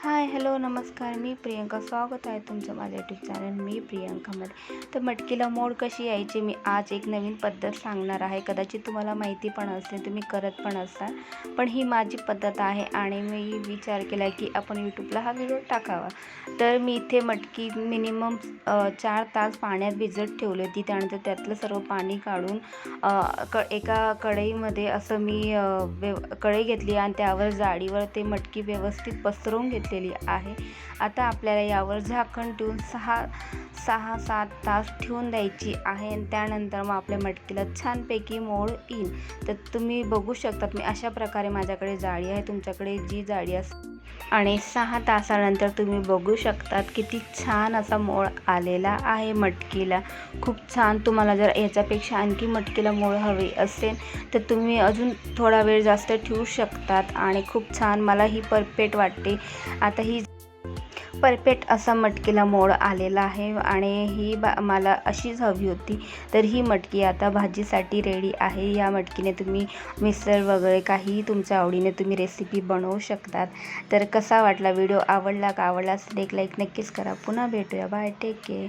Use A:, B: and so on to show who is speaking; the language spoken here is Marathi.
A: हाय, हॅलो, नमस्कार. मी प्रियंका. स्वागत आहे तुमचं माझ्या यूट्यूब चॅनल मी प्रियंकामध्ये. तर मटकीला मोड कशी यायची मी आज एक नवीन पद्धत सांगणार आहे. कदाचित तुम्हाला माहिती पण असेल, तुम्ही करत पण असाल, पण ही माझी पद्धत आहे आणि मी विचार केला की आपण यूट्यूबला हा व्हिडिओ टाकावा. तर मी इथे मटकी मिनिमम 4 तास पाण्यात भिजत ठेवली होती. त्यानंतर त्यातलं सर्व पाणी काढून एका कढईमध्ये असं मी कढई घेतली आणि त्यावर जाळीवर ते मटकी व्यवस्थित पसरवून घेतलेली आहे. आता आपल्याला यावर झाकण ठेवून 6-7 तास ठेवून द्यायची आहे आणि त्यानंतर मग आपल्या मटकीला छानपैकी मोड येईल. तर तुम्ही बघू शकतात, मी अशा प्रकारे माझ्याकडे जाळी आहे, तुमच्याकडे जी जाळी असेल, आणि 6 तासानंतर तुम्ही बघू शकतात किती छान असा मोड आलेला आहे मटकीला. खूप छान. तुम्हाला जर याच्यापेक्षा आणखी मटकीला मोड हवी असेल तर तुम्ही अजून थोडा वेळ जास्त ठेवू शकतात आणि खूप छान मला ही परफेक्ट वाटते. आता ही परफेक्ट असा मटकीला मोड आलेला आहे आणि ही मला अशीच हवी होती. तर ही मटकी आता भाजीसाठी रेडी आहे. या मटकीने तुम्ही मिसळ वगैरे काही तुमच्या आवडीने तुम्ही रेसिपी बनवू शकतात. तर कसा वाटला व्हिडिओ? आवडला का? आवडला असेल एक लाईक नक्कीच करा. पुन्हा भेटूया. Bye, take care.